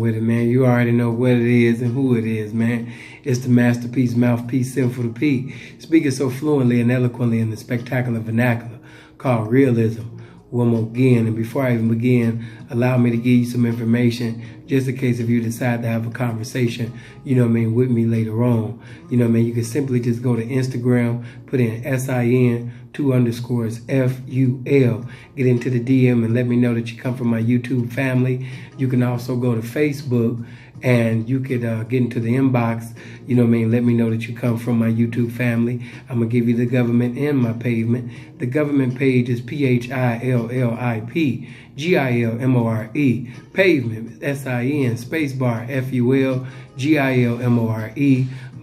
with it, man. You already know what it is and who it is, man. It's the masterpiece, mouthpiece, sinful to P, speaking so fluently and eloquently in the spectacular vernacular called realism. One more again, and before I even begin, allow me to give you some information just in case if you decide to have a conversation, with me later on. You can simply just go to Instagram, put in SIN_2_FUL, get into the DM and let me know that you come from my YouTube family. You can also go to Facebook and you could get into the inbox, let me know that you come from my YouTube family. I'm going to give you the government and my pavement. The government page is PHILLIPGILMORE. Pavement, SIN, spacebar, FUL, GILMORE.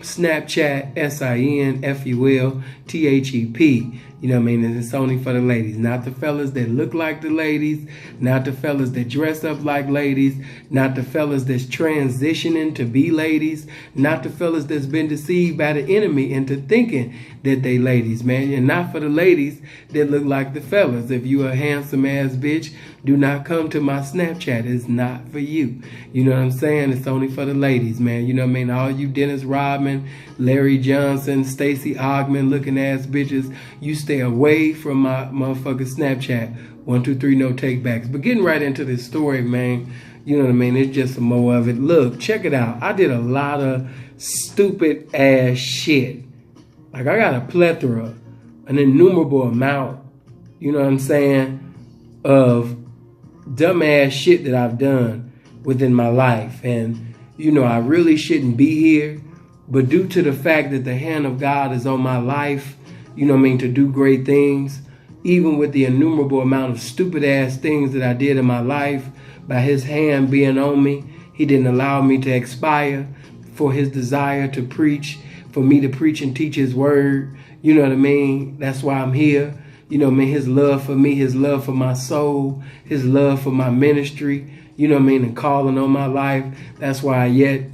Snapchat, SIN, FUL, THEP. And it's only for the ladies, not the fellas that look like the ladies, not the fellas that dress up like ladies, not the fellas that's transitioning to be ladies, not the fellas that's been deceived by the enemy into thinking that they ladies, man. And not for the ladies that look like the fellas. If you a handsome ass bitch, do not come to my Snapchat. It's not for you. You know what I'm saying? It's only for the ladies, man. All you Dennis Rodman, Larry Johnson, Stacey Ogman looking ass bitches, you stay away from my motherfucking Snapchat. 1, 2, 3, no takebacks. But getting right into this story, man, it's just some more of it. Look, check it out. I did a lot of stupid ass shit. Like, I got a plethora, an innumerable amount, of dumbass shit that I've done within my life. And, I really shouldn't be here. But due to the fact that the hand of God is on my life, to do great things, even with the innumerable amount of stupid ass things that I did in my life, by his hand being on me, he didn't allow me to expire for his desire to preach, for me to preach and teach his word. That's why I'm here. His love for me, his love for my soul, his love for my ministry, and calling on my life. That's why I yet,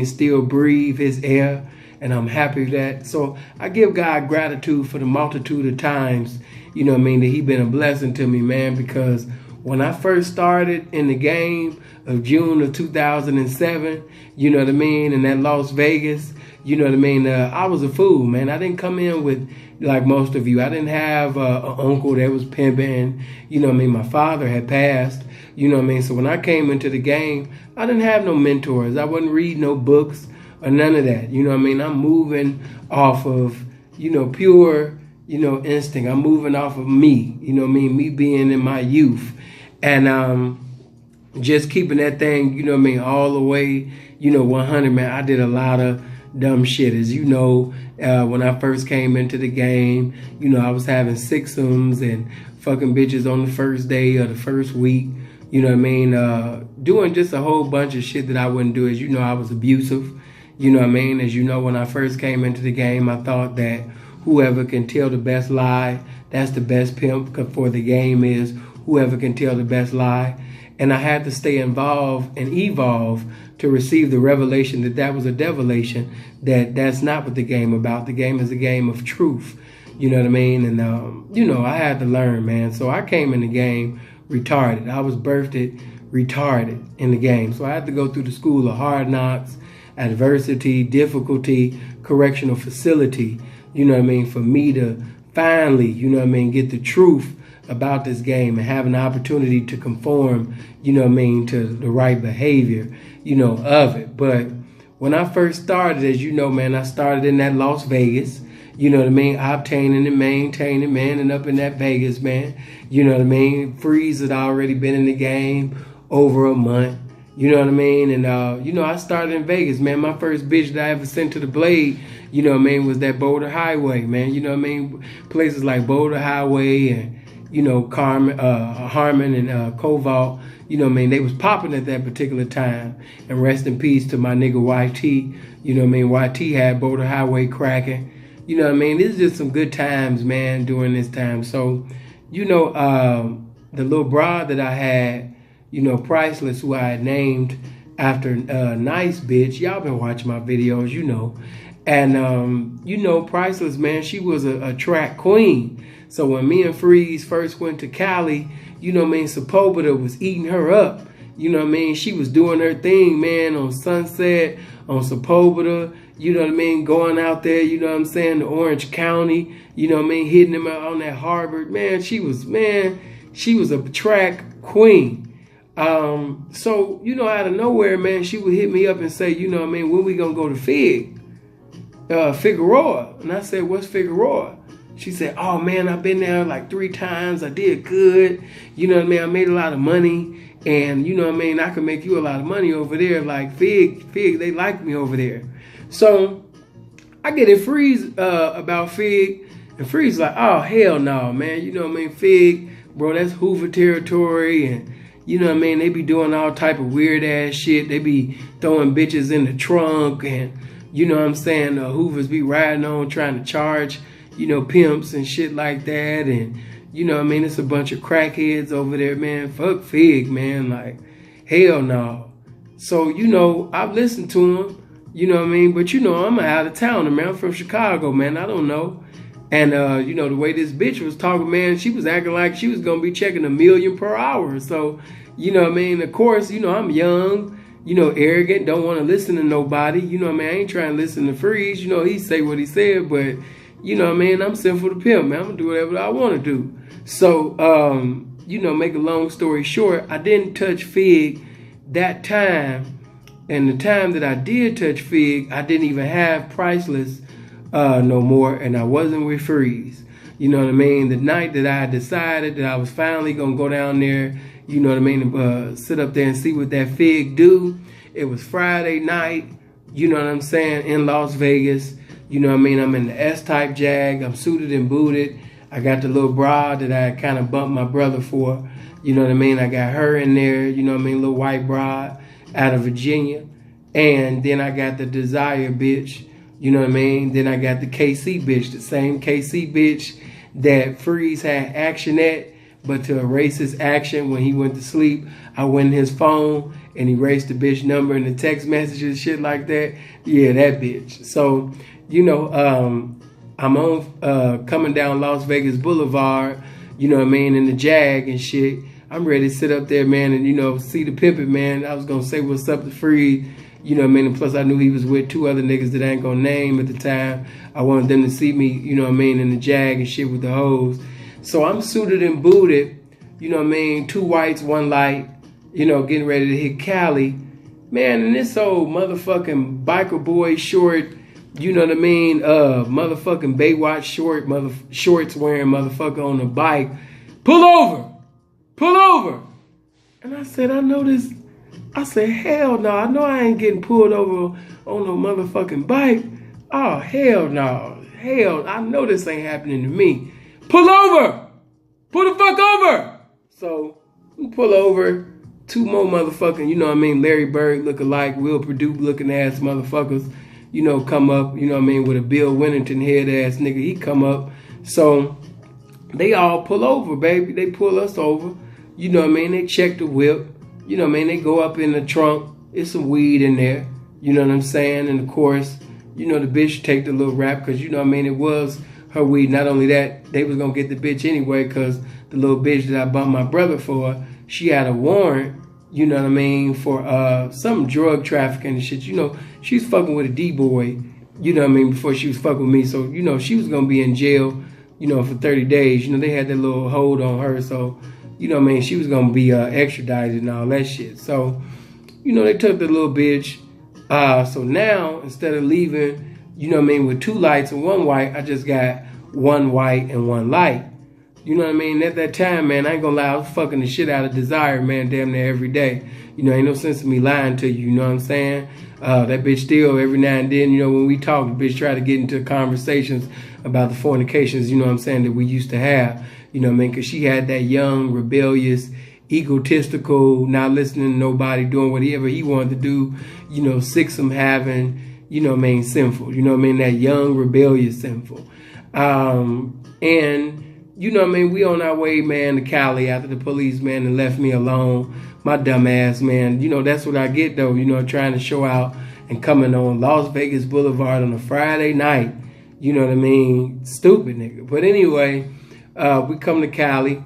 still breathe his air. And I'm happy with that. So I give God gratitude for the multitude of times, that he been a blessing to me, man, because when I first started in the game of June of 2007, in that Las Vegas, I was a fool, man. I didn't come in with, like most of you, I didn't have an uncle that was pimping, my father had passed, so when I came into the game, I didn't have no mentors. I wasn't reading no books or none of that. I'm moving off of, pure, instinct. I'm moving off of me, me being in my youth. And just keeping that thing, all the way, 100, man. I did a lot of dumb shit. As when I first came into the game, I was having sixums and fucking bitches on the first day or the first week, doing just a whole bunch of shit that I wouldn't do. As I was abusive. As when I first came into the game, I thought that whoever can tell the best lie, that's the best pimp for the game is whoever can tell the best lie. And I had to stay involved and evolve to receive the revelation that was a devilation, that's not what the game about. The game is a game of truth. And, I had to learn, man. So I came in the game retarded. I was birthed retarded in the game. So I had to go through the school of hard knocks, adversity, difficulty, correctional facility, for me to finally, get the truth about this game and have an opportunity to conform, to the right behavior, of it. But when I first started, as man, I started in that Las Vegas, obtaining and maintaining, man, and up in that Vegas, man, Freeze had already been in the game over a month. And, I started in Vegas, man. My first bitch that I ever sent to the blade, was that Boulder Highway, man. Places like Boulder Highway and, Harmon and Cobalt, they was popping at that particular time. And rest in peace to my nigga YT, YT had Boulder Highway cracking. It's just some good times, man, during this time. So, the little broad that I had, Priceless, who I had named after Nice Bitch. Y'all been watching my videos, And, Priceless, man, she was a track queen. So when me and Freeze first went to Cali, Sepulveda was eating her up, You know what I mean? She was doing her thing, man, on Sunset, on Sepulveda, you know what I mean? Going out there, you know what I'm saying, to Orange County, you know what I mean? Hitting them out on that Harvard. Man, she was a track queen. So, you know, out of nowhere, man, she would hit me up and say, you know what I mean, when we gonna go to Figueroa? And I said, what's Figueroa? She said, oh man, I've been there like 3 times. I did good. You know what I mean? I made a lot of money. And you know what I mean? I can make you a lot of money over there. Like Fig, they like me over there. So I get in Freeze about Fig. And Freeze like, oh, hell no, man. You know what I mean? Fig, bro, that's Hoover territory. And you know what I mean? They be doing all type of weird ass shit. They be throwing bitches in the trunk. And you know what I'm saying? Hoovers be riding on trying to charge, you know, pimps and shit like that. And you know what I mean? It's a bunch of crackheads over there, man. Fuck Fig, man. Like, hell no. So, you know, I've listened to him, you know what I mean? But, you know, I'm out of towner, man. I'm from Chicago, man. I don't know. And, you know, the way this bitch was talking, man, she was acting like she was going to be checking 1 million per hour. So, you know what I mean? Of course, you know, I'm young, you know, arrogant, don't want to listen to nobody. You know what I mean? I ain't trying to listen to Freeze. You know, he say what he said, but, you know what I mean? I'm sinful to pimp, man. I'm going to do whatever I want to do. So, you know, make a long story short, I didn't touch Fig that time. And the time that I did touch Fig, I didn't even have Priceless no more. And I wasn't with Freeze. You know what I mean? The night that I decided that I was finally going to go down there, you know what I mean, sit up there and see what that Fig do. It was Friday night, you know what I'm saying, in Las Vegas. You know what I mean? I'm in the S-type Jag. I'm suited and booted. I got the little bra that I kind of bumped my brother for. You know what I mean? I got her in there, you know what I mean? Little white bra out of Virginia. And then I got the Desire bitch, you know what I mean? Then I got the KC bitch, the same KC bitch that Freeze had action at. But to erase his action when he went to sleep, I went in his phone and erased the bitch number and the text messages, shit like that. Yeah, that bitch. So, you know, I'm on coming down Las Vegas Boulevard, you know what I mean, in the Jag and shit. I'm ready to sit up there, man, and, you know, see the pimpin', man. I was going to say what's up to Freeze, you know what I mean, and plus I knew he was with 2 other niggas that I ain't going to name at the time. I wanted them to see me, you know what I mean, in the Jag and shit with the hoes. So I'm suited and booted, you know what I mean, 2 whites, 1 light, you know, getting ready to hit Cali. Man, and this old motherfucking biker boy short, you know what I mean, motherfucking Baywatch shorts wearing motherfucker on the bike. Pull over! Pull over! And I said, I know this. I said, hell no, I know I ain't getting pulled over on no motherfucking bike. Oh, hell no. Hell, I know this ain't happening to me. Pull over! Pull the fuck over! So, we pull over. 2 more motherfucking, you know what I mean, Larry Bird look-alike, Will Perdue looking ass motherfuckers, you know, come up, you know what I mean, with a Bill Winnington head ass nigga, he come up. So, they all pull over, baby. They pull us over. You know what I mean? They check the whip. You know what I mean? They go up in the trunk. It's some weed in there. You know what I'm saying? And of course, you know, the bitch take the little rap because, you know what I mean, it was her weed. Not only that, they was going to get the bitch anyway because the little bitch that I bumped my brother for, she had a warrant, you know what I mean, for some drug trafficking and shit. You know, she's fucking with a D-boy, you know what I mean, before she was fucking with me. So, you know, she was going to be in jail, you know, for 30 days. You know, they had that little hold on her. So, you know what I mean, she was going to be extradited and all that shit. So, you know, they took the little bitch. So now, instead of leaving, you know what I mean, with 2 lights and 1 white, I just got 1 white and 1 light. You know what I mean? At that time, man, I ain't gonna lie, I was fucking the shit out of Desire, man, damn near every day. You know, ain't no sense in me lying to you, you know what I'm saying? That bitch still, every now and then, you know, when we talk, the bitch try to get into conversations about the fornications, you know what I'm saying, that we used to have. You know what I mean? Because she had that young, rebellious, egotistical, not listening to nobody, doing whatever he wanted to do, you know, sixum having, you know what I mean, sinful. You know what I mean? That young, rebellious sinful. And, you know what I mean, we on our way, man, to Cali after the police, man, and left me alone. My dumb ass, man. You know, that's what I get, though, you know, trying to show out and coming on Las Vegas Boulevard on a Friday night. You know what I mean? Stupid nigga. But anyway, we come to Cali.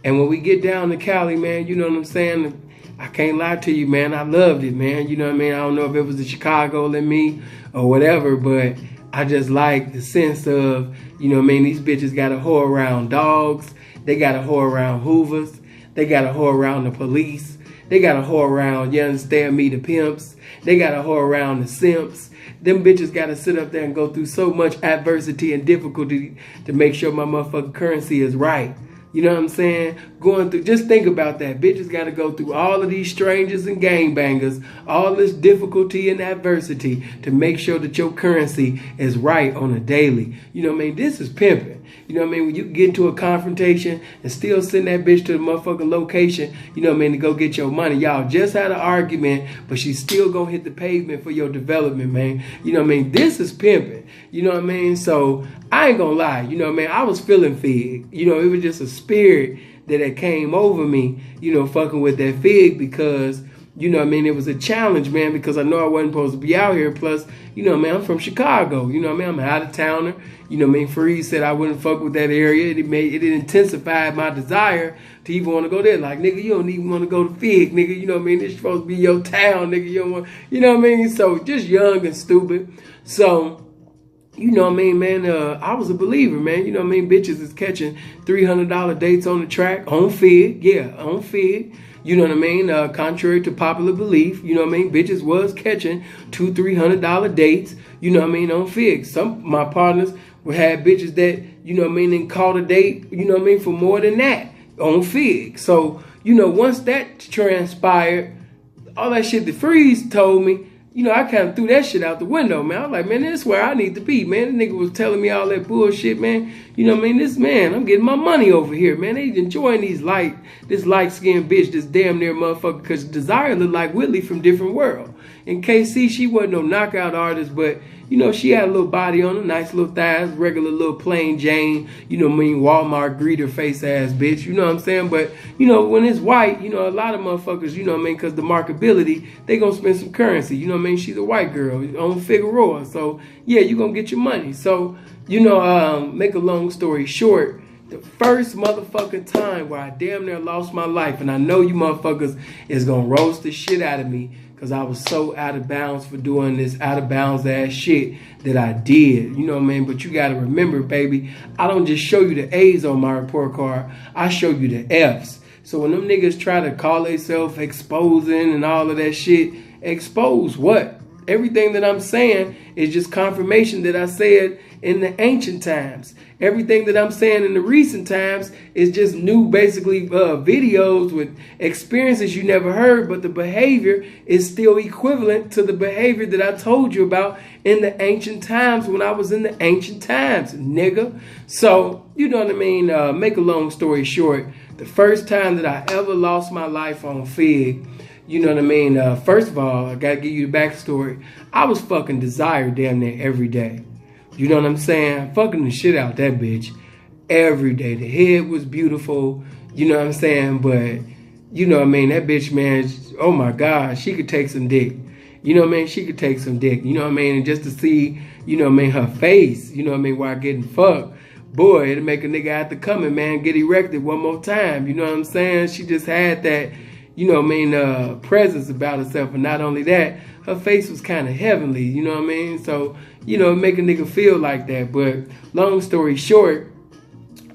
And when we get down to Cali, man, you know what I'm saying? I can't lie to you, man. I loved it, man. You know what I mean? I don't know if it was the Chicago in me or whatever, but I just like the sense of, you know what I mean, these bitches got a whore around dogs. They got a whore around Hoovers. They got a whore around the police. They got a whore around, you understand me, the pimps. They got a whore around the simps. Them bitches got to sit up there and go through so much adversity and difficulty to make sure my motherfucking currency is right. You know what I'm saying? Going through, just think about that. Bitches got to go through all of these strangers and gangbangers, all this difficulty and adversity to make sure that your currency is right on a daily. You know what I mean? This is pimping. You know what I mean? When you get into a confrontation and still send that bitch to the motherfucking location, you know what I mean, to go get your money. Y'all just had an argument, but she's still gonna hit the pavement for your development, man. You know what I mean? This is pimping. You know what I mean? So I ain't gonna lie. You know what I mean? I was feeling Fig. You know, it was just a spirit that had came over me, you know, fucking with that Fig because, you know what I mean, it was a challenge, man, because I know I wasn't supposed to be out here. Plus, you know, man, I'm from Chicago. You know what I mean? I'm an out-of-towner. You know what I mean? Freeze said I wouldn't fuck with that area. It intensified my desire to even want to go there. Like, nigga, you don't even want to go to Fig, nigga. You know what I mean? It's supposed to be your town, nigga. You don't want, you know what I mean? So, just young and stupid. So, you know what I mean, man, I was a believer, man. You know what I mean? Bitches is catching $300 dates on the track, on Fig. Yeah, on Fig. You know what I mean? Contrary to popular belief, you know what I mean? Bitches was catching $200-$300 dates, you know what I mean, on Fig. Some of my partners had bitches that, you know what I mean, and caught a date, you know what I mean, for more than that on Fig. So, you know, once that transpired, all that shit that Freeze told me, you know, I kind of threw that shit out the window, man. I was like, man, this is where I need to be, man. The nigga was telling me all that bullshit, man. You know what I mean? This man, I'm getting my money over here, man. They enjoying this light-skinned bitch, this damn near motherfucker, because Desire looked like Whitley from Different World. And KC, she wasn't no knockout artist, but, you know, she had a little body on her, nice little thighs, regular little plain Jane, you know what I mean, Walmart greeter face ass bitch, you know what I'm saying? But, you know, when it's white, you know, a lot of motherfuckers, you know what I mean, because the marketability, they gonna spend some currency, you know what I mean? She's a white girl on Figueroa, so, yeah, you gonna get your money. So, you know, make a long story short, the first motherfucking time where I damn near lost my life, and I know you motherfuckers is gonna roast the shit out of me, because I was so out of bounds for doing this out of bounds ass shit that I did. You know what I mean? But you got to remember, baby, I don't just show you the A's on my report card. I show you the F's. So when them niggas try to call themselves exposing and all of that shit, expose what? Everything that I'm saying is just confirmation that I said in the ancient times. Everything that I'm saying in the recent times is just new, basically, videos with experiences you never heard, but the behavior is still equivalent to the behavior that I told you about in the ancient times when I was in the ancient times, nigga. So, you know what I mean? Make a long story short, the first time that I ever lost my life on Fig, you know what I mean? First of all, I got to give you the backstory. I was fucking Desire damn near every day. You know what I'm saying? Fucking the shit out that bitch every day. The head was beautiful. You know what I'm saying? But, you know what I mean? That bitch, man, oh my God, she could take some dick. You know what I mean? She could take some dick. You know what I mean? And just to see, you know what I mean, her face, you know what I mean, while getting fucked, boy, it'll make a nigga have to come and, man, get erected one more time. You know what I'm saying? She just had that, you know what I mean, presence about herself. And not only that, her face was kind of heavenly, you know what I mean? So, you know, make a nigga feel like that. But long story short,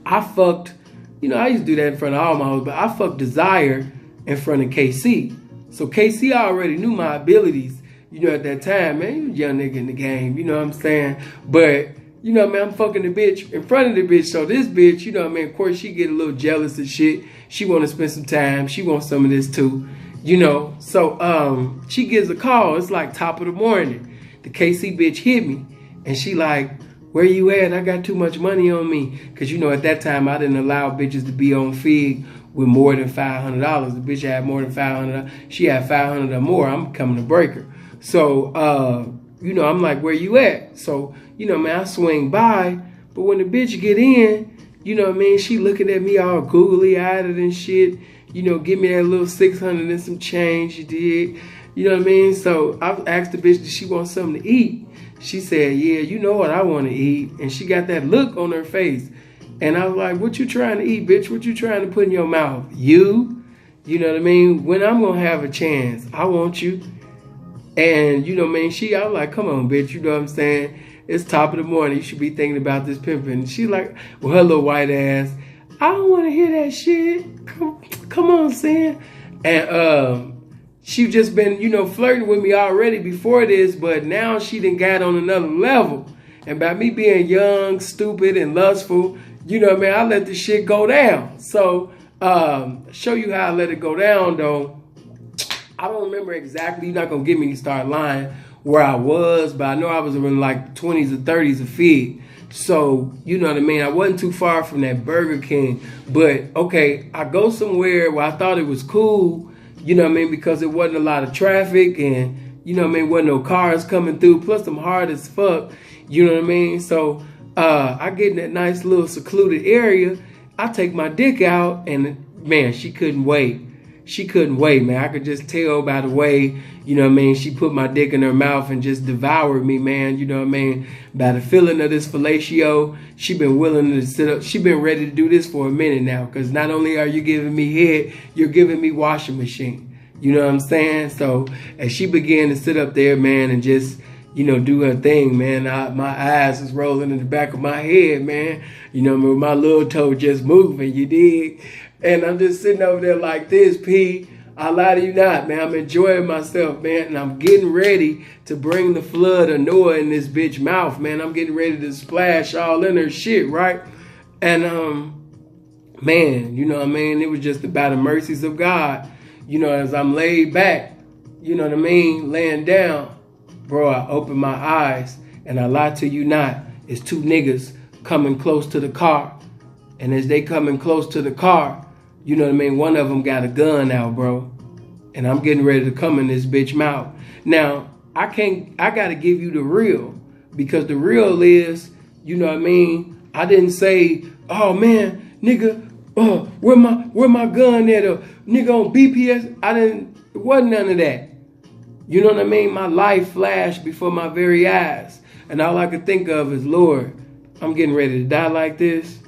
I fucked, you know, I used to do that in front of all my hoes, but I fucked Desire in front of KC. So KC already knew my abilities, you know, at that time, man. He was a young nigga in the game, you know what I'm saying? But, you know what I mean, I'm fucking the bitch in front of the bitch. So this bitch, you know what I mean, of course, she get a little jealous and shit. She want to spend some time. She wants some of this too, you know. So she gives a call. It's like top of the morning. The KC bitch hit me, and she like, where you at? I got too much money on me. Because, you know, at that time, I didn't allow bitches to be on Fig with more than $500. The bitch had more than $500. She had $500 or more. I'm coming to break her. So, you know, I'm like, where you at? So, you know, man, I swing by. But when the bitch get in, you know what I mean, she looking at me all googly-eyed and shit. You know, give me that little 600 and some change she did. You know what I mean? So I asked the bitch, did she want something to eat? She said, yeah, you know what I want to eat. And she got that look on her face. And I was like, what you trying to eat, bitch? What you trying to put in your mouth? You You know what I mean? When I'm going to have a chance, I want you. And, you know what I mean? I was like, come on, bitch. You know what I'm saying? It's top of the morning. You should be thinking about this pimping. She like, well, her little white ass, I don't want to hear that shit. Come on, Sam. And she just been, you know, flirting with me already before this, but now she done got on another level. And by me being young, stupid, and lustful, you know what I mean, I let this shit go down. So, show you how I let it go down, though. I don't remember exactly. You're not going to get me to start lying where I was, but I know I was in like 20s or 30s of Fig. So, you know what I mean? I wasn't too far from that Burger King. But, okay, I go somewhere where I thought it was cool, you know what I mean, because it wasn't a lot of traffic and, you know what I mean, wasn't no cars coming through. Plus, I'm hard as fuck, you know what I mean? So, I get in that nice little secluded area. I take my dick out and, man, she couldn't wait. She couldn't wait, man. I could just tell by the way, you know what I mean, she put my dick in her mouth and just devoured me, man. You know what I mean? By the feeling of this fellatio, she been willing to sit up. She been ready to do this for a minute now, because not only are you giving me head, you're giving me washing machine. You know what I'm saying? So as she began to sit up there, man, and just, you know, do her thing, man, my eyes is rolling in the back of my head, man. You know, my little toe just moving, you dig? And I'm just sitting over there like this, P. I lie to you not, man. I'm enjoying myself, man. And I'm getting ready to bring the flood of Noah in this bitch mouth, man. I'm getting ready to splash all in her shit, right? And, man, you know what I mean? It was just about the mercies of God. You know, as I'm laid back, you know what I mean? Laying down, bro, I open my eyes. And I lie to you not. It's two niggas coming close to the car. And as they coming close to the car, you know what I mean? One of them got a gun out, bro. And I'm getting ready to come in this bitch mouth. Now, I got to give you the real. Because the real is, you know what I mean? I didn't say, oh, man, nigga, where my gun at? Nigga on BPS? It wasn't none of that. You know what I mean? My life flashed before my very eyes. And all I could think of is, Lord, I'm getting ready to die like this.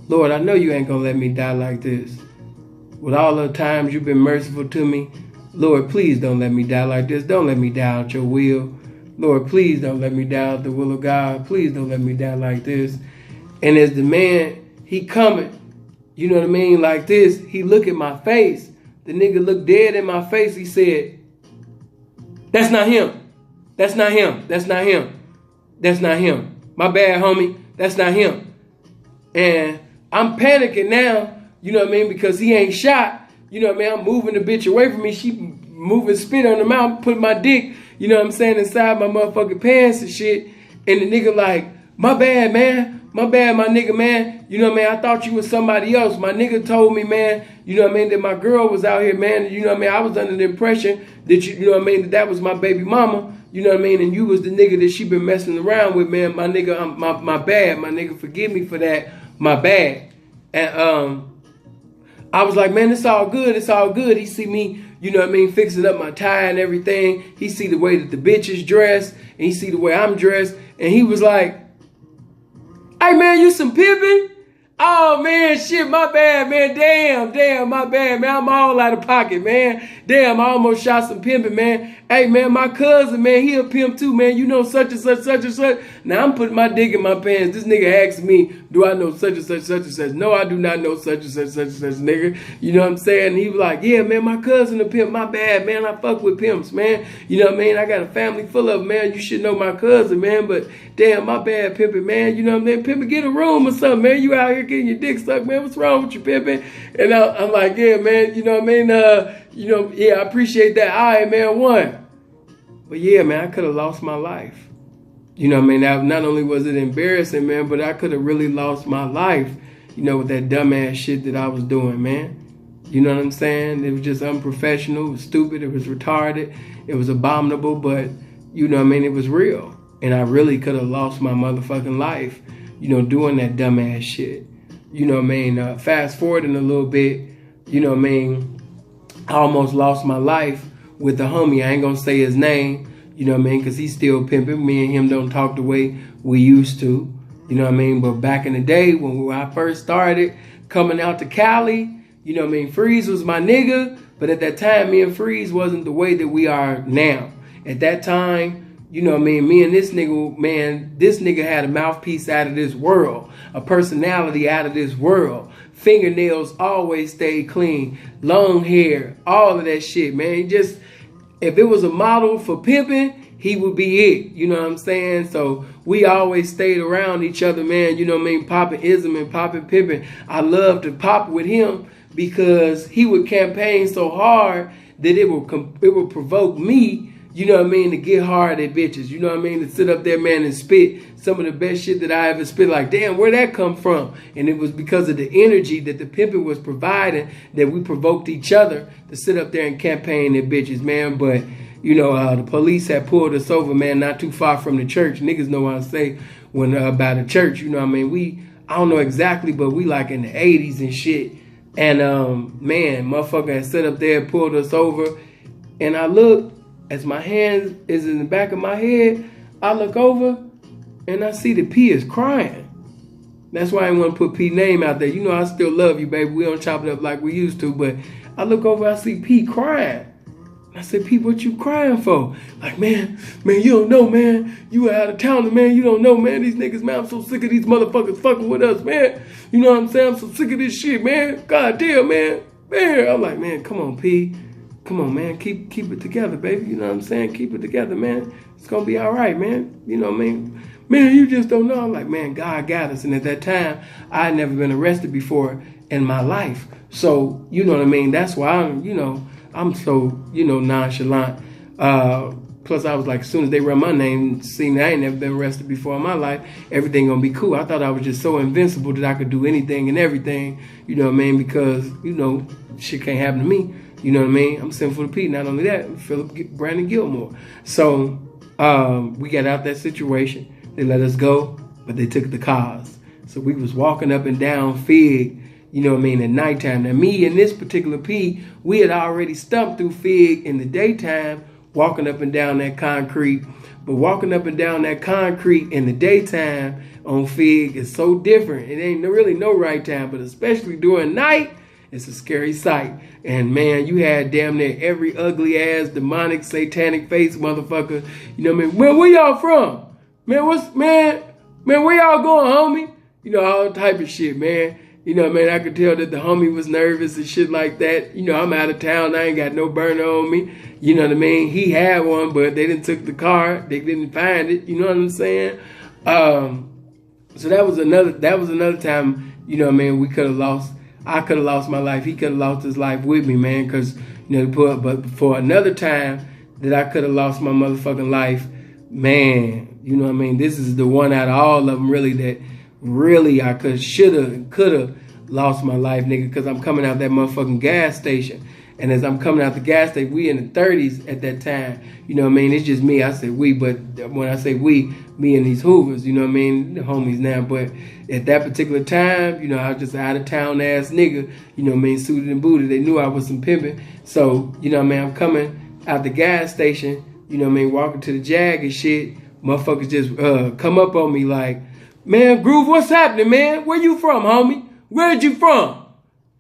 Lord, I know you ain't going to let me die like this. With all the times you've been merciful to me, Lord, please don't let me die like this. Don't let me die out your will. Lord, please don't let me die out the will of God. Please don't let me die like this. And as the man, he coming, you know what I mean, like this, he look at my face. The nigga looked dead in my face. He said, that's not him. That's not him. That's not him. That's not him. My bad, homie. That's not him. And I'm panicking now. You know what I mean? Because he ain't shot. You know what I mean? I'm moving the bitch away from me. She moving spit on the mouth, putting my dick, you know what I'm saying, inside my motherfucking pants and shit. And the nigga like, my bad, man. My bad, my nigga, man. You know what I mean? I thought you was somebody else. My nigga told me, man, you know what I mean, that my girl was out here, man. You know what I mean? I was under the impression that, you know what I mean, that was my baby mama. You know what I mean? And you was the nigga that she been messing around with, man. My nigga, my bad. My nigga, forgive me for that. My bad. And, I was like, man, it's all good. It's all good. He see me, you know what I mean, fixing up my tie and everything. He see the way that the bitch is dressed. And he see the way I'm dressed. And he was like, hey, man, you some pimping? Oh, man, shit, my bad, man. Damn, my bad, man. I'm all out of pocket, man. Damn, I almost shot some pimping, man. Hey, man, my cousin, man, he a pimp too, man. You know such and such, such and such. Now, I'm putting my dick in my pants. This nigga asked me, do I know such and such, such and such? No, I do not know such and such, such and such, nigga. You know what I'm saying? And he was like, yeah, man, my cousin a pimp. My bad, man. I fuck with pimps, man. You know what I mean? I got a family full of them, man. You should know my cousin, man. But, damn, my bad, pimping, man. You know what I mean? Pimping, get a room or something, man. You out here getting your dick sucked, man. What's wrong with you, pimping? And I'm like, yeah, man. You know what I mean? You know, yeah, I appreciate that. All right, man, one. But yeah, man, I could have lost my life. You know what I mean? Not only was it embarrassing, man, but I could have really lost my life, you know, with that dumbass shit that I was doing, man. You know what I'm saying? It was just unprofessional. It was stupid. It was retarded. It was abominable. But, you know what I mean? It was real. And I really could have lost my motherfucking life, you know, doing that dumbass shit. You know what I mean? Fast forwarding a little bit, you know what I mean? I almost lost my life with the homie. I ain't gonna say his name, you know what I mean, because he's still pimping. Me and him don't talk the way we used to, you know what I mean. But back in the day when I first started coming out to Cali, You know what I mean? Freeze was my nigga, but at that time, me and Freeze wasn't the way that we are now. At that time, you know what I mean? Me and this nigga, man, this nigga had a mouthpiece out of this world, a personality out of this world. Fingernails always stayed clean, long hair, all of that shit, man. Just, if it was a model for pimping, he would be it, you know what I'm saying? So we always stayed around each other, man, you know what I mean? Popping ism and popping pimping. I loved to pop with him because he would campaign so hard that it would provoke me, you know what I mean, to get hard at bitches, you know what I mean? To sit up there, man, and spit some of the best shit that I ever spit. Like, damn, where'd that come from? And it was because of the energy that the pimping was providing that we provoked each other to sit up there and campaign at bitches, man. But you know, the police had pulled us over, man, not too far from the church. Niggas know what I say when about the church, you know what I mean? I don't know exactly, but we like in the 80s and shit. And, man, motherfucker had set up there, pulled us over. And I look, as my hands is in the back of my head, I look over and I see that P is crying. That's why I didn't want to put P name out there. You know I still love you, baby. We don't chop it up like we used to. But I look over, I see P crying. I said, P, what you crying for? Like, man, you don't know, man. You out of town, man. You don't know, man. These niggas, man, I'm so sick of these motherfuckers fucking with us, man. You know what I'm saying? I'm so sick of this shit, man. God damn, man. Man, I'm like, man, come on, P. Come on, man. Keep it together, baby. You know what I'm saying? Keep it together, man. It's going to be all right, man. You know what I mean? Man, you just don't know. I'm like, man, God got us. And at that time, I had never been arrested before in my life. So, you know what I mean? That's why I'm so, nonchalant. Plus, I was like, as soon as they run my name, seeing I ain't never been arrested before in my life, everything gonna be cool. I thought I was just so invincible that I could do anything and everything, you know what I mean? Because, shit can't happen to me, you know what I mean? I'm Sinful to Pete. Not only that, Brandon Gilmore. So, we got out that situation. They let us go, but they took the cars. So we was walking up and down Fig, you know what I mean, at nighttime. Now, me and this particular P, we had already stumped through Fig in the daytime, walking up and down that concrete. But walking up and down that concrete in the daytime on Fig is so different. It ain't really no right time, but especially during night, it's a scary sight. And, man, you had damn near every ugly-ass, demonic, satanic face motherfucker. You know what I mean? Man, where y'all from? Man, where y'all going, homie? You know, all type of shit, man. You know, man, I could tell that the homie was nervous and shit like that. You know, I'm out of town. I ain't got no burner on me. You know what I mean? He had one, but they didn't took the car. They didn't find it. You know what I'm saying? So that was another time, you know what I mean, I could have lost my life. He could have lost his life with me, man, because, but for another time that I could have lost my motherfucking life, man, you know what I mean? This is the one out of all of them, really, that really I could have lost my life, nigga, because I'm coming out that motherfucking gas station. And as I'm coming out the gas station, we in the 30s at that time. You know what I mean? It's just me. I say we, but when I say we, me and these Hoovers, you know what I mean? The homies now. But at that particular time, you know, I was just out of town ass nigga, you know what I mean? Suited and booted. They knew I was some pimping. So, you know what I mean? I'm coming out the gas station, you know what I mean? Walking to the Jag and shit. Motherfuckers just come up on me like, man, Groove, what's happening, man? Where you from, homie? Where'd you from?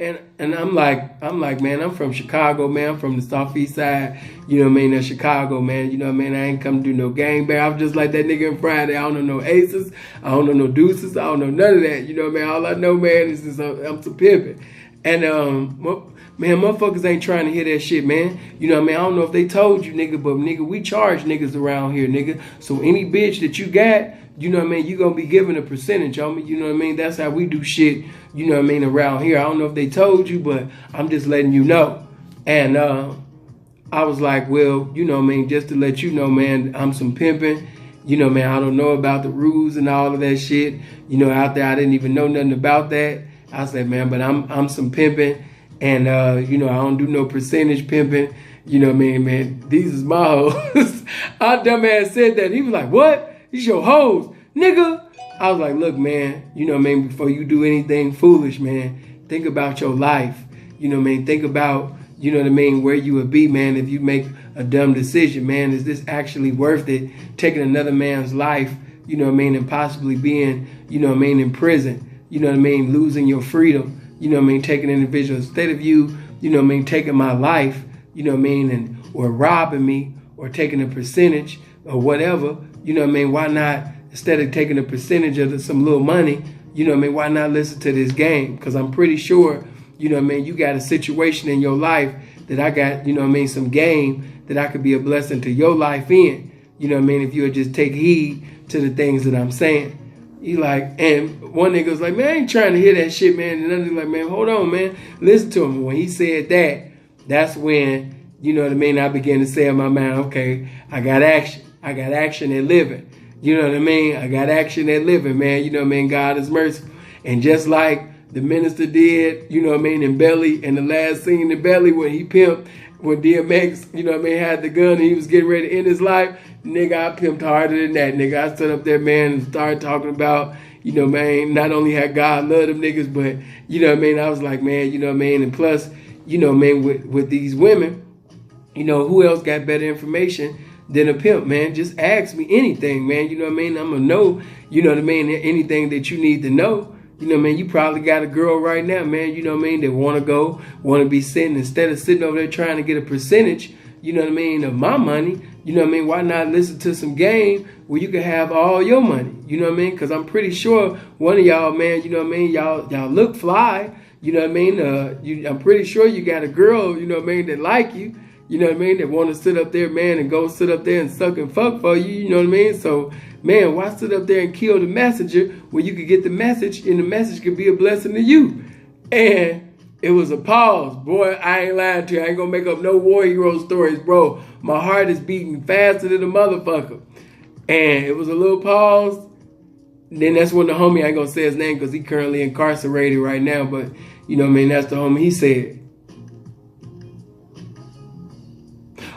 And I'm like, man, I'm from Chicago, man. I'm from the Southeast side, you know what I mean? That's Chicago, man. You know what I mean? I ain't come to do no gangbang. I was just like that nigga in Friday. I don't know no aces. I don't know no deuces. I don't know none of that. You know what I mean? All I know, man, is just, I'm some pimping. And, man, motherfuckers ain't trying to hear that shit, man. You know what I mean? I don't know if they told you, nigga, but, nigga, we charge niggas around here, nigga. So any bitch that you got, you know what I mean, you gonna be given a percentage, homie. You know what I mean? That's how we do shit, you know what I mean, around here. I don't know if they told you, but I'm just letting you know. And I was like, well, you know what I mean, just to let you know, man, I'm some pimping. You know, man, I don't know about the rules and all of that shit. You know, out there, I didn't even know nothing about that. I said, man, but I'm some pimping. And, you know, I don't do no percentage pimping. You know what I mean, man? These is my hoes. Our dumbass said that. He was like, what? These your hoes, nigga. I was like, look, man, you know what I mean? Before you do anything foolish, man, think about your life. You know what I mean? Think about, you know what I mean, where you would be, man, if you make a dumb decision, man. Is this actually worth it? Taking another man's life, you know what I mean, and possibly being, you know what I mean, in prison, you know what I mean, losing your freedom. you know what I mean, take an individual, instead of you, you know what I mean, taking my life, you know what I mean, and or robbing me or taking a percentage or whatever, you know what I mean, why not, instead of taking a percentage of some little money, you know what I mean, why not listen to this game? Because I'm pretty sure, you know what I mean, you got a situation in your life that I got, you know what I mean, some game that I could be a blessing to your life in. You know what I mean, if you would just take heed to the things that I'm saying. He like, and one nigga was like, man, I ain't trying to hear that shit, man. And another nigga like, man, hold on, man. Listen to him. When he said that, that's when, you know what I mean, I began to say in my mind, okay, I got action. I got action at living. You know what I mean? I got action at living, man. You know what I mean? God is merciful. And just like the minister did, you know what I mean, in Belly, in the last scene in Belly when he pimped, when DMX, you know what I mean, had the gun and he was getting ready to end his life, nigga, I pimped harder than that, nigga. I stood up there, man, and started talking about, you know, man, not only had God love them niggas, but, you know what I mean, I was like, man, you know what I mean, and plus, you know, man, with these women, you know, who else got better information than a pimp, man? Just ask me anything, man, you know what I mean? I'm gonna know, you know what I mean, anything that you need to know. You know what I mean? You probably got a girl right now, man, you know what I mean, that want to be sitting, instead of sitting over there trying to get a percentage, you know what I mean, of my money, you know what I mean, why not listen to some game where you can have all your money, you know what I mean? Because I'm pretty sure one of y'all, man, you know what I mean, y'all look fly, you know what I mean, I'm pretty sure you got a girl, you know what I mean, that like you, you know what I mean, that want to sit up there, man, and go sit up there and suck and fuck for you, you know what I mean? So, man, why sit up there and kill the messenger when you could get the message and the message could be a blessing to you? And it was a pause. Boy, I ain't lying to you. I ain't gonna make up no war hero stories, bro. My heart is beating faster than a motherfucker. And it was a little pause. Then that's when the homie, I ain't gonna say his name because he currently incarcerated right now, but you know what I mean, that's the homie, he said,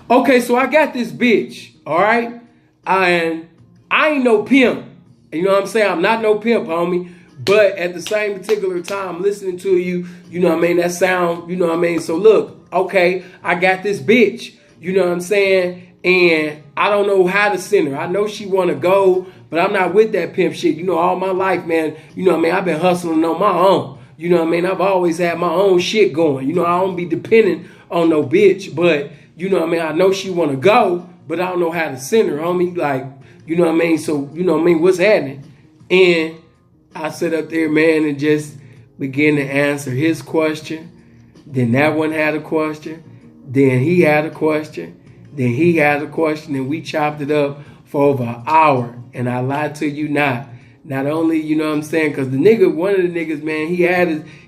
okay, so I got this bitch, all right? And I ain't no pimp. You know what I'm saying? I'm not no pimp, homie. But at the same particular time, listening to you, you know what I mean? That sound, you know what I mean? So look, okay, I got this bitch, you know what I'm saying? And I don't know how to send her. I know she want to go, but I'm not with that pimp shit. You know, all my life, man, you know what I mean? I've been hustling on my own. You know what I mean? I've always had my own shit going. You know, I don't be dependent on no bitch, but you know what I mean? I know she want to go, but I don't know how to send her, homie. Like, you know what I mean? So, you know what I mean? What's happening? And I sit up there, man, and just begin to answer his question. Then that one had a question. Then he had a question. Then he had a question. And we chopped it up for over an hour. And I lied to you not. Not only, you know what I'm saying, because the nigga, one of the niggas, man,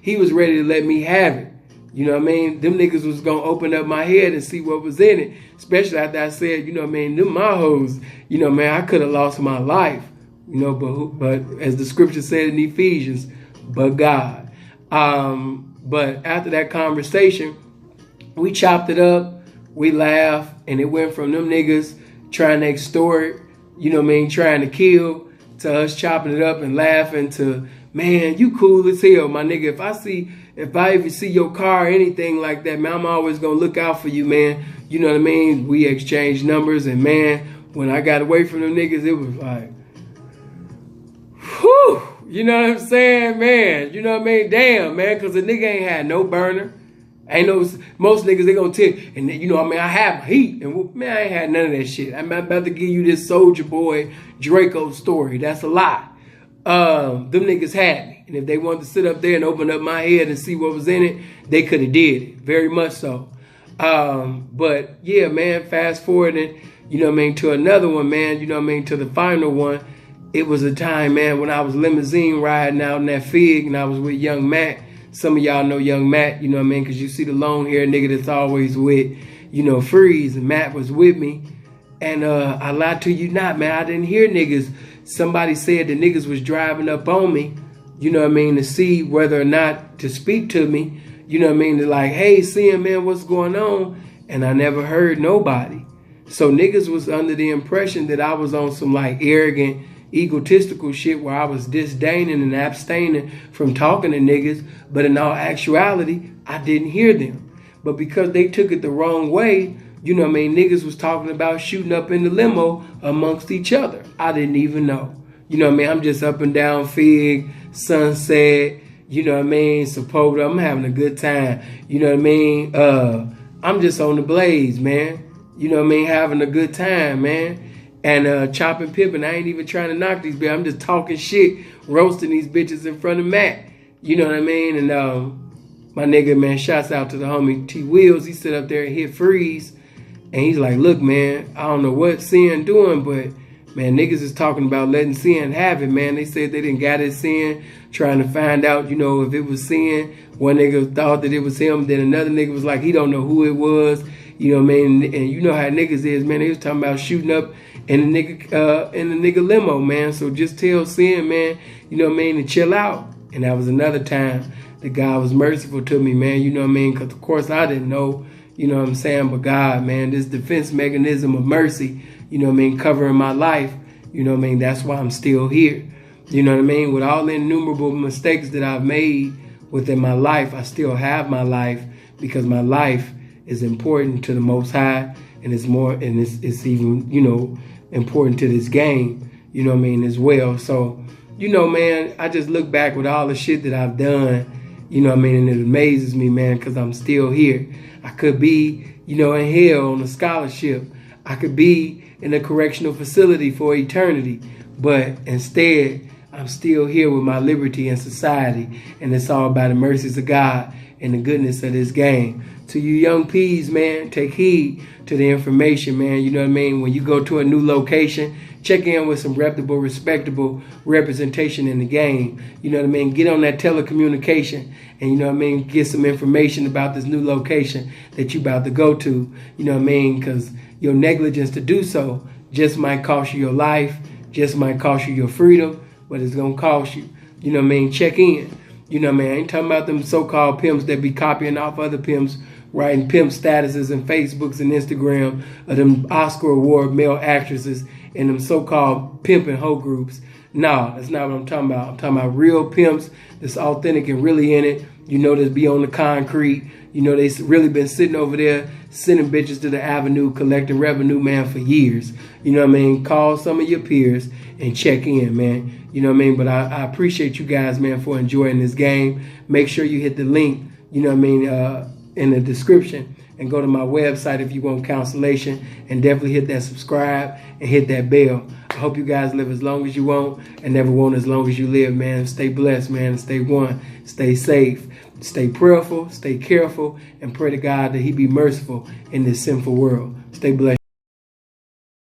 he was ready to let me have it. You know what I mean? Them niggas was going to open up my head and see what was in it. Especially after I said, you know what I mean, them my hoes, you know, man, I could have lost my life. You know, but as the scripture said in Ephesians, but God. But after that conversation, we chopped it up, we laughed, and it went from them niggas trying to extort, you know what I mean, trying to kill, to us chopping it up and laughing to, man, you cool as hell, my nigga. If I ever see your car or anything like that, man, I'm always gonna look out for you, man. You know what I mean? We exchanged numbers, and man, when I got away from them niggas, it was like, whew, you know what I'm saying, man? You know what I mean? Damn, man, because the nigga ain't had no burner. Ain't no, most niggas, they gonna tell you, and you know what I mean, I have my heat, and man, I ain't had none of that shit. I'm about to give you this Soulja Boy Draco story. That's a lie. Them niggas had me, and if they wanted to sit up there and open up my head and see what was in it, they could have did it, very much so. But yeah, man, fast forward and, you know what I mean, to another one, man, you know what I mean, to the final one. It was a time, man, when I was limousine riding out in that Fig, and I was with Young Matt. Some of y'all know Young Matt, you know what I mean, because you see the long hair nigga that's always with, you know, Freeze, and Matt was with me. And I lied to you not, man, I didn't hear niggas. Somebody said the niggas was driving up on me, you know what I mean, to see whether or not to speak to me, you know what I mean, to like, hey, seeing, man, what's going on? And I never heard nobody. So niggas was under the impression that I was on some like arrogant, egotistical shit where I was disdaining and abstaining from talking to niggas, but in all actuality, I didn't hear them. But because they took it the wrong way, you know what I mean, niggas was talking about shooting up in the limo amongst each other. I didn't even know. You know what I mean, I'm just up and down Fig, Sunset, You know what I mean? Supportive. I'm having a good time. You know what I mean? I'm just on the blaze, man. You know what I mean? Having a good time, man. And chopping, pimping. I ain't even trying to knock these bitches. I'm just talking shit, roasting these bitches in front of Matt. You know what I mean? And my nigga, man, shouts out to the homie T Wheels. He sit up there and hit freeze. And he's like, look, man, I don't know what Sin doing, but, man, niggas is talking about letting Sin have it, man. They said they didn't got his Sin, trying to find out, you know, if it was Sin. One nigga thought that it was him. Then another nigga was like, he don't know who it was. You know what I mean? And you know how niggas is, man. They was talking about shooting up in the nigga limo, man. So just tell Sin, man, you know what I mean, to chill out. And that was another time that God was merciful to me, man. You know what I mean? Because, of course, I didn't know, you know what I'm saying? But God, man, this defense mechanism of mercy, you know what I mean, covering my life, you know what I mean? That's why I'm still here. You know what I mean? With all the innumerable mistakes that I've made within my life, I still have my life because my life is important to the Most High, and it's more, and it's even, you know, important to this game, you know what I mean, as well. So, you know, man, I just look back with all the shit that I've done, you know what I mean, and it amazes me, man, because I'm still here. I could be, you know, in hell on a scholarship. I could be in a correctional facility for eternity. But instead, I'm still here with my liberty and society. And it's all by the mercies of God and the goodness of this game. To you young peas, man, take heed to the information, man. You know what I mean? When you go to a new location, check in with some reputable, respectable representation in the game. You know what I mean? Get on that telecommunication and, you know what I mean, get some information about this new location that you about to go to. You know what I mean? Because your negligence to do so just might cost you your life, just might cost you your freedom, but it's going to cost you. You know what I mean? Check in. You know what I mean? I ain't talking about them so-called pimps that be copying off other pimps, writing pimp statuses and Facebooks and Instagram of them Oscar Award male actresses and them so-called pimp and hoe groups. No, that's not what I'm talking about. I'm talking about real pimps that's authentic and really in it. You know, that's be on the concrete. You know, they really been sitting over there sending bitches to the avenue, collecting revenue, man, for years. You know what I mean? Call some of your peers and check in, man. You know what I mean? But I appreciate you guys, man, for enjoying this game. Make sure you hit the link, you know what I mean, in the description, and go to my website if you want cancellation, and definitely hit that subscribe and hit that bell. I hope you guys live as long as you want and never want as long as you live, man. Stay blessed, man. Stay one. Stay safe. Stay prayerful. Stay careful. And pray to God that he be merciful in this sinful world. Stay blessed.